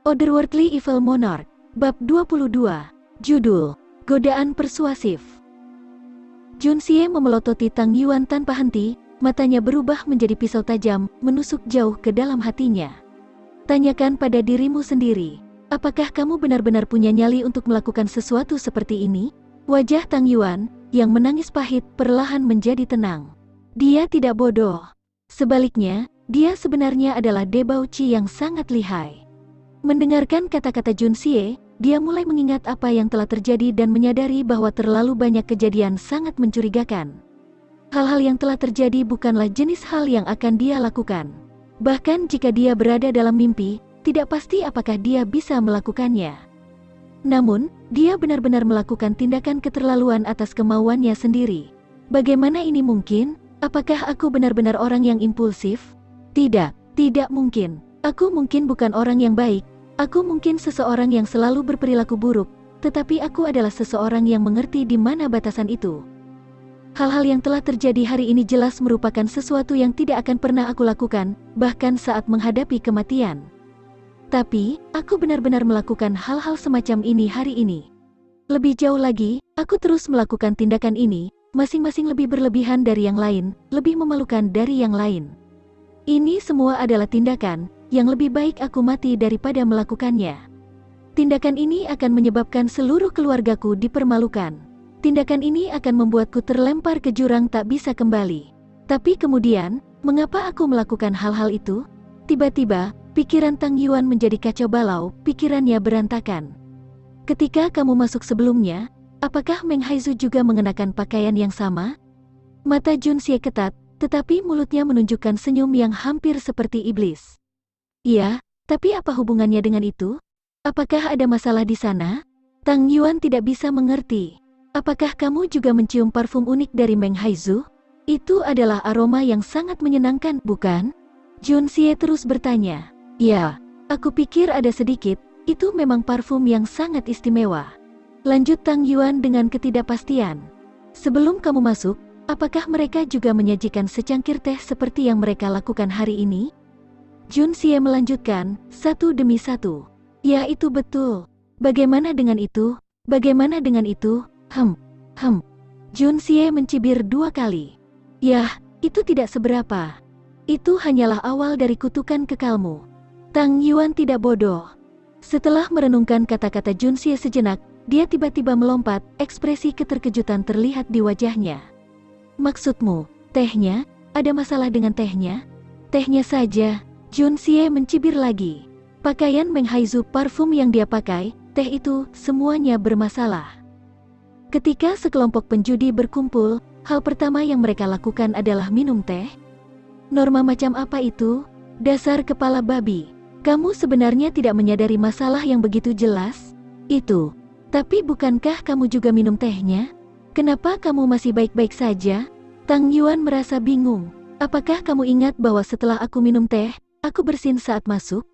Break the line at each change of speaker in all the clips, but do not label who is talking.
Otherworldly Evil Monarch, Bab 22, Judul, Godaan Persuasif. Jun Xie memelototi Tang Yuan tanpa henti, matanya berubah menjadi pisau tajam, menusuk jauh ke dalam hatinya. Tanyakan pada dirimu sendiri, apakah kamu benar-benar punya nyali untuk melakukan sesuatu seperti ini? Wajah Tang Yuan, yang menangis pahit, perlahan menjadi tenang. Dia tidak bodoh. Sebaliknya, dia sebenarnya adalah debauci yang sangat lihai. Mendengarkan kata-kata Jun Xie, dia mulai mengingat apa yang telah terjadi dan menyadari bahwa terlalu banyak kejadian sangat mencurigakan. Hal-hal yang telah terjadi bukanlah jenis hal yang akan dia lakukan. Bahkan jika dia berada dalam mimpi, tidak pasti apakah dia bisa melakukannya. Namun, dia benar-benar melakukan tindakan keterlaluan atas kemauannya sendiri. Bagaimana ini mungkin? Apakah aku benar-benar orang yang impulsif? Tidak, tidak mungkin. Aku mungkin bukan orang yang baik. Aku mungkin seseorang yang selalu berperilaku buruk, tetapi aku adalah seseorang yang mengerti di mana batasan itu. Hal-hal yang telah terjadi hari ini jelas merupakan sesuatu yang tidak akan pernah aku lakukan, bahkan saat menghadapi kematian. Tapi, aku benar-benar melakukan hal-hal semacam ini hari ini. Lebih jauh lagi, aku terus melakukan tindakan ini, masing-masing lebih berlebihan dari yang lain, lebih memalukan dari yang lain. Ini semua adalah tindakan yang lebih baik aku mati daripada melakukannya. Tindakan ini akan menyebabkan seluruh keluargaku dipermalukan. Tindakan ini akan membuatku terlempar ke jurang tak bisa kembali. Tapi kemudian, mengapa aku melakukan hal-hal itu? Tiba-tiba, pikiran Tang Yuan menjadi kacau balau, pikirannya berantakan. Ketika kamu masuk sebelumnya, apakah Meng Haizu juga mengenakan pakaian yang sama? Mata Jun Xie ketat, tetapi mulutnya menunjukkan senyum yang hampir seperti iblis. Iya, tapi apa hubungannya dengan itu? Apakah ada masalah di sana? Tang Yuan tidak bisa mengerti. Apakah kamu juga mencium parfum unik dari Meng Haizu? Itu adalah aroma yang sangat menyenangkan, bukan? Jun Xie terus bertanya. Ya, aku pikir ada sedikit, itu memang parfum yang sangat istimewa. Lanjut Tang Yuan dengan ketidakpastian. Sebelum kamu masuk, apakah mereka juga menyajikan secangkir teh seperti yang mereka lakukan hari ini? Jun Xie melanjutkan, satu demi satu. Ya, itu betul. Bagaimana dengan itu? Bagaimana dengan itu? Jun Xie mencibir 2 kali. Yah, itu tidak seberapa. Itu hanyalah awal dari kutukan kekalmu. Tang Yuan tidak bodoh. Setelah merenungkan kata-kata Jun Xie sejenak, dia tiba-tiba melompat, ekspresi keterkejutan terlihat di wajahnya. Maksudmu, tehnya? Ada masalah dengan tehnya? Tehnya saja. Jun Xie mencibir lagi. Pakaian Meng Haizu, parfum yang dia pakai, teh itu, semuanya bermasalah. Ketika sekelompok penjudi berkumpul, hal pertama yang mereka lakukan adalah minum teh. Norma macam apa itu? Dasar kepala babi. Kamu sebenarnya tidak menyadari masalah yang begitu jelas? Itu. Tapi bukankah kamu juga minum tehnya? Kenapa kamu masih baik-baik saja? Tang Yuan merasa bingung. Apakah kamu ingat bahwa setelah aku minum teh, aku bersin saat masuk?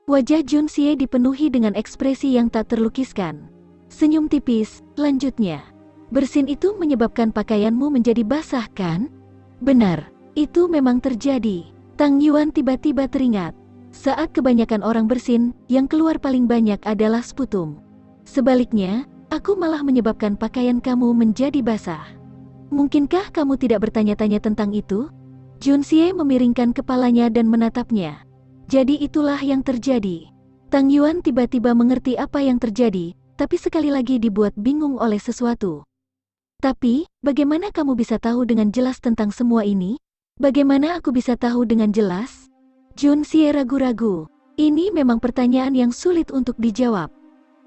Wajah Jun Xie dipenuhi dengan ekspresi yang tak terlukiskan. Senyum tipis, lanjutnya. Bersin itu menyebabkan pakaianmu menjadi basah, kan? Benar, itu memang terjadi. Tang Yuan tiba-tiba teringat. Saat kebanyakan orang bersin, yang keluar paling banyak adalah sputum. Sebaliknya, aku malah menyebabkan pakaian kamu menjadi basah. Mungkinkah kamu tidak bertanya-tanya tentang itu? Jun Xie memiringkan kepalanya dan menatapnya. Jadi itulah yang terjadi. Tang Yuan tiba-tiba mengerti apa yang terjadi, tapi sekali lagi dibuat bingung oleh sesuatu. Tapi, bagaimana kamu bisa tahu dengan jelas tentang semua ini? Bagaimana aku bisa tahu dengan jelas? Jun Xie ragu-ragu. Ini memang pertanyaan yang sulit untuk dijawab.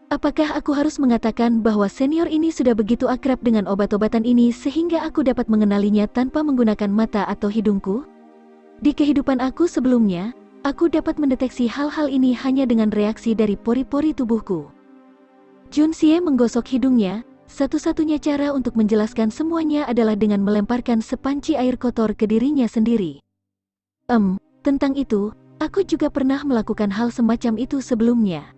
Apakah aku harus mengatakan bahwa senior ini sudah begitu akrab dengan obat-obatan ini sehingga aku dapat mengenalinya tanpa menggunakan mata atau hidungku? Di kehidupan aku sebelumnya, aku dapat mendeteksi hal-hal ini hanya dengan reaksi dari pori-pori tubuhku. Jun Xie menggosok hidungnya. Satu-satunya cara untuk menjelaskan semuanya adalah dengan melemparkan sepanci air kotor ke dirinya sendiri. Tentang itu, aku juga pernah melakukan hal semacam itu sebelumnya.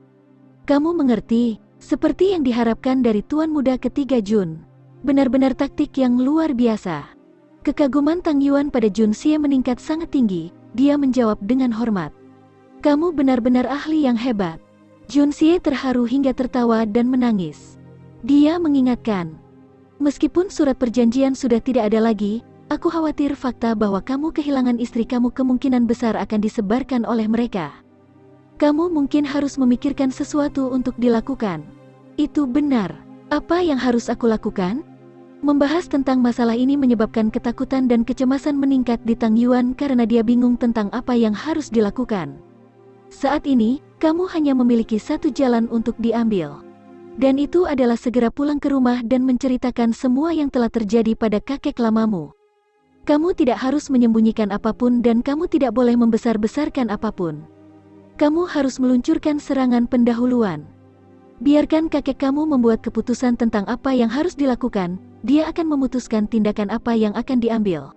Kamu mengerti, seperti yang diharapkan dari Tuan Muda ketiga Jun. Benar-benar taktik yang luar biasa. Kekaguman Tang Yuan pada Jun Xie meningkat sangat tinggi, dia menjawab dengan hormat. Kamu benar-benar ahli yang hebat. Junsie terharu hingga tertawa dan menangis. Dia mengingatkan, meskipun surat perjanjian sudah tidak ada lagi, aku khawatir fakta bahwa kamu kehilangan istri kamu kemungkinan besar akan disebarkan oleh mereka. Kamu mungkin harus memikirkan sesuatu untuk dilakukan. Itu benar. Apa yang harus aku lakukan? Membahas tentang masalah ini menyebabkan ketakutan dan kecemasan meningkat di Tang Yuan karena dia bingung tentang apa yang harus dilakukan. Saat ini, kamu hanya memiliki satu jalan untuk diambil. Dan itu adalah segera pulang ke rumah dan menceritakan semua yang telah terjadi pada kakek lamamu. Kamu tidak harus menyembunyikan apapun dan kamu tidak boleh membesar-besarkan apapun. Kamu harus meluncurkan serangan pendahuluan. Biarkan kakek kamu membuat keputusan tentang apa yang harus dilakukan, dia akan memutuskan tindakan apa yang akan diambil.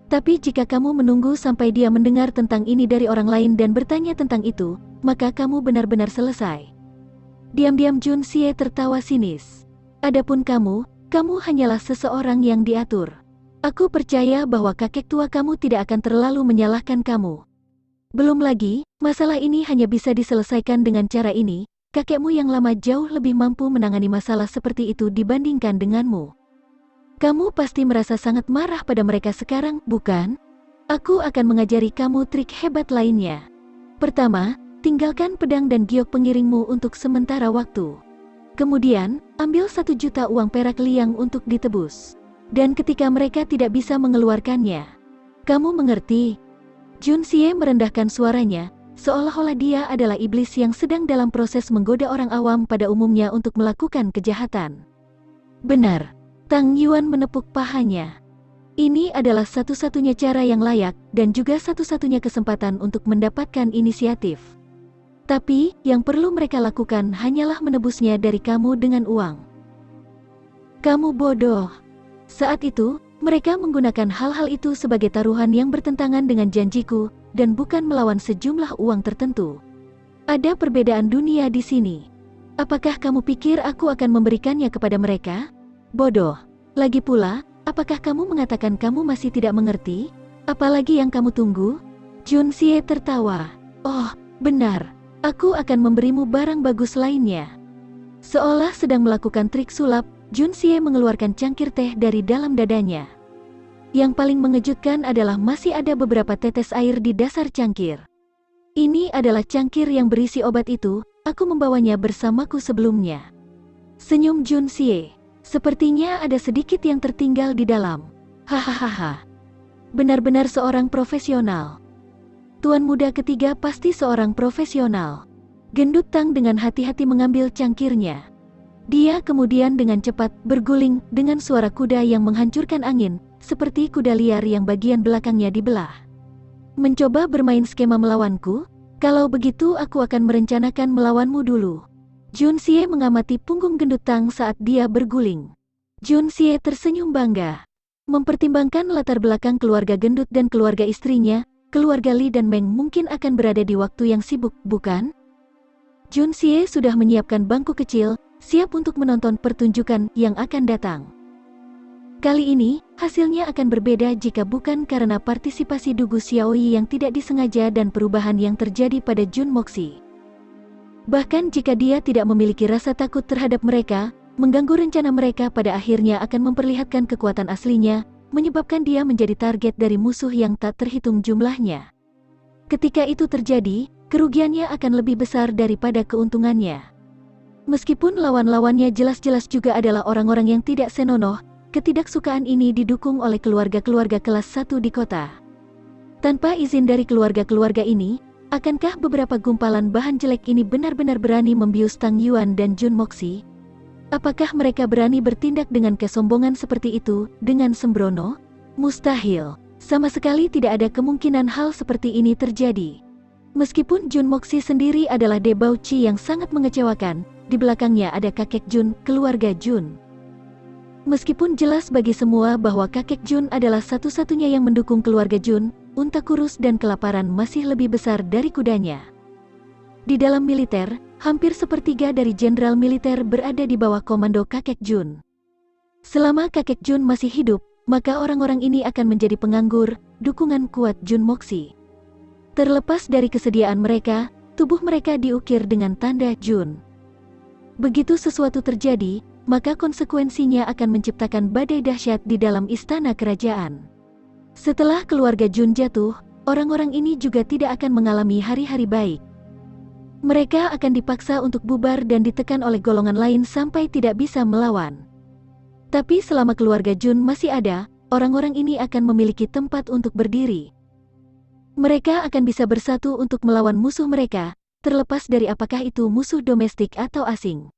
Tapi jika kamu menunggu sampai dia mendengar tentang ini dari orang lain dan bertanya tentang itu, maka kamu benar-benar selesai. Diam-diam Junsie tertawa sinis. Adapun kamu hanyalah seseorang yang diatur. Aku percaya bahwa kakek tua kamu tidak akan terlalu menyalahkan kamu. Belum lagi, masalah ini hanya bisa diselesaikan dengan cara ini, kakekmu yang lama jauh lebih mampu menangani masalah seperti itu dibandingkan denganmu. Kamu pasti merasa sangat marah pada mereka sekarang, bukan? Aku akan mengajari kamu trik hebat lainnya. Pertama, tinggalkan pedang dan giok pengiringmu untuk sementara waktu. Kemudian, ambil 1 juta uang perak liang untuk ditebus. Dan ketika mereka tidak bisa mengeluarkannya, kamu mengerti? Junsie merendahkan suaranya, seolah-olah dia adalah iblis yang sedang dalam proses menggoda orang awam pada umumnya untuk melakukan kejahatan. Benar. Tang Yuan menepuk pahanya. Ini adalah satu-satunya cara yang layak, dan juga satu-satunya kesempatan untuk mendapatkan inisiatif. Tapi, yang perlu mereka lakukan hanyalah menebusnya dari kamu dengan uang. Kamu bodoh. Saat itu, mereka menggunakan hal-hal itu sebagai taruhan yang bertentangan dengan janjiku, dan bukan melawan sejumlah uang tertentu. Ada perbedaan dunia di sini. Apakah kamu pikir aku akan memberikannya kepada mereka? Bodoh. Lagi pula, apakah kamu mengatakan kamu masih tidak mengerti? Apalagi yang kamu tunggu? Junsie tertawa. Oh, benar. Aku akan memberimu barang bagus lainnya. Seolah sedang melakukan trik sulap, Junsie mengeluarkan cangkir teh dari dalam dadanya. Yang paling mengejutkan adalah masih ada beberapa tetes air di dasar cangkir. Ini adalah cangkir yang berisi obat itu, aku membawanya bersamaku sebelumnya. Senyum Junsie. Sepertinya ada sedikit yang tertinggal di dalam. Hahaha. Benar-benar seorang profesional. Tuan muda ketiga pasti seorang profesional. Gendut Tang dengan hati-hati mengambil cangkirnya. Dia kemudian dengan cepat berguling dengan suara kuda yang menghancurkan angin, seperti kuda liar yang bagian belakangnya dibelah. Mencoba bermain skema melawanku? Kalau begitu aku akan merencanakan melawanmu dulu. Junsie mengamati punggung gendut Tang saat dia berguling. Junsie tersenyum bangga. Mempertimbangkan latar belakang keluarga gendut dan keluarga istrinya, keluarga Li dan Meng mungkin akan berada di waktu yang sibuk, bukan? Junsie sudah menyiapkan bangku kecil, siap untuk menonton pertunjukan yang akan datang. Kali ini, hasilnya akan berbeda jika bukan karena partisipasi Dugu Xiaoyi yang tidak disengaja dan perubahan yang terjadi pada Jun Moxi. Bahkan jika dia tidak memiliki rasa takut terhadap mereka, mengganggu rencana mereka pada akhirnya akan memperlihatkan kekuatan aslinya, menyebabkan dia menjadi target dari musuh yang tak terhitung jumlahnya. Ketika itu terjadi, kerugiannya akan lebih besar daripada keuntungannya. Meskipun lawan-lawannya jelas-jelas juga adalah orang-orang yang tidak senonoh, ketidaksukaan ini didukung oleh keluarga-keluarga kelas 1 di kota. Tanpa izin dari keluarga-keluarga ini, akankah beberapa gumpalan bahan jelek ini benar-benar berani membius Tang Yuan dan Jun Moxi? Apakah mereka berani bertindak dengan kesombongan seperti itu, dengan sembrono? Mustahil. Sama sekali tidak ada kemungkinan hal seperti ini terjadi. Meskipun Jun Moxi sendiri adalah debauci yang sangat mengecewakan, di belakangnya ada kakek Jun, keluarga Jun. Meskipun jelas bagi semua bahwa kakek Jun adalah satu-satunya yang mendukung keluarga Jun, unta kurus dan kelaparan masih lebih besar dari kudanya. Di dalam militer, hampir sepertiga dari jenderal militer berada di bawah komando kakek Jun. Selama kakek Jun masih hidup, maka orang-orang ini akan menjadi penganggur, dukungan kuat Jun Moxi. Terlepas dari kesediaan mereka, tubuh mereka diukir dengan tanda Jun. Begitu sesuatu terjadi, maka konsekuensinya akan menciptakan badai dahsyat di dalam istana kerajaan. Setelah keluarga Jun jatuh, orang-orang ini juga tidak akan mengalami hari-hari baik. Mereka akan dipaksa untuk bubar dan ditekan oleh golongan lain sampai tidak bisa melawan. Tapi selama keluarga Jun masih ada, orang-orang ini akan memiliki tempat untuk berdiri. Mereka akan bisa bersatu untuk melawan musuh mereka, terlepas dari apakah itu musuh domestik atau asing.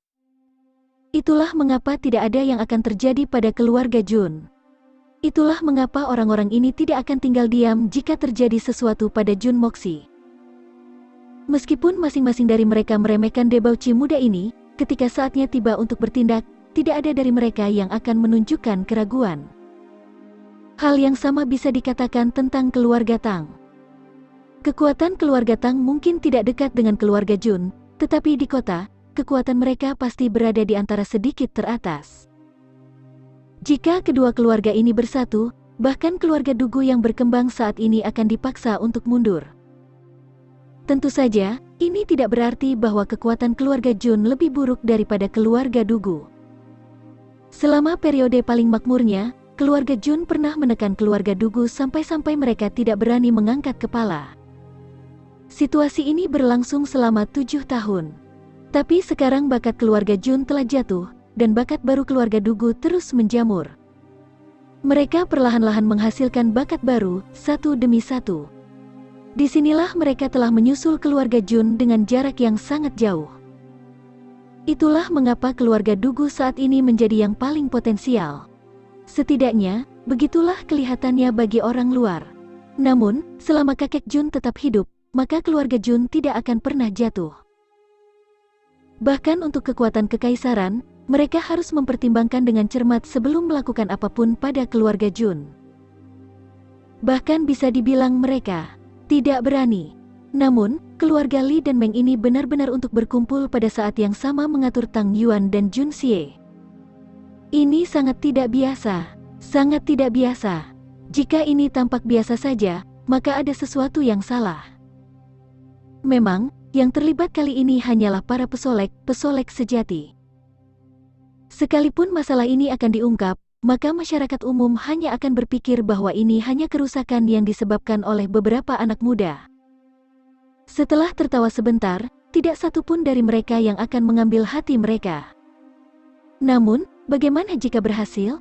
Itulah mengapa tidak ada yang akan terjadi pada keluarga Jun. Itulah mengapa orang-orang ini tidak akan tinggal diam jika terjadi sesuatu pada Jun Moxi. Meskipun masing-masing dari mereka meremehkan debauci muda ini, ketika saatnya tiba untuk bertindak, tidak ada dari mereka yang akan menunjukkan keraguan. Hal yang sama bisa dikatakan tentang keluarga Tang. Kekuatan keluarga Tang mungkin tidak dekat dengan keluarga Jun, tetapi di kota, kekuatan mereka pasti berada di antara sedikit teratas. Jika kedua keluarga ini bersatu, bahkan keluarga Dugu yang berkembang saat ini akan dipaksa untuk mundur. Tentu saja, ini tidak berarti bahwa kekuatan keluarga Jun lebih buruk daripada keluarga Dugu. Selama periode paling makmurnya, keluarga Jun pernah menekan keluarga Dugu sampai-sampai mereka tidak berani mengangkat kepala. Situasi ini berlangsung selama 7 tahun. Tapi sekarang bakat keluarga Jun telah jatuh, dan bakat baru keluarga Dugu terus menjamur. Mereka perlahan-lahan menghasilkan bakat baru, satu demi satu. Disinilah mereka telah menyusul keluarga Jun dengan jarak yang sangat jauh. Itulah mengapa keluarga Dugu saat ini menjadi yang paling potensial. Setidaknya, begitulah kelihatannya bagi orang luar. Namun, selama kakek Jun tetap hidup, maka keluarga Jun tidak akan pernah jatuh. Bahkan untuk kekuatan kekaisaran, mereka harus mempertimbangkan dengan cermat sebelum melakukan apapun pada keluarga Jun. Bahkan bisa dibilang mereka tidak berani. Namun, keluarga Li dan Meng ini benar-benar untuk berkumpul pada saat yang sama mengatur Tang Yuan dan Jun Xie. Ini sangat tidak biasa, sangat tidak biasa. Jika ini tampak biasa saja, maka ada sesuatu yang salah. Memang, yang terlibat kali ini hanyalah para pesolek sejati. Sekalipun masalah ini akan diungkap, maka masyarakat umum hanya akan berpikir bahwa ini hanya kerusakan yang disebabkan oleh beberapa anak muda. Setelah tertawa sebentar, tidak satu pun dari mereka yang akan mengambil hati mereka. Namun, bagaimana jika berhasil?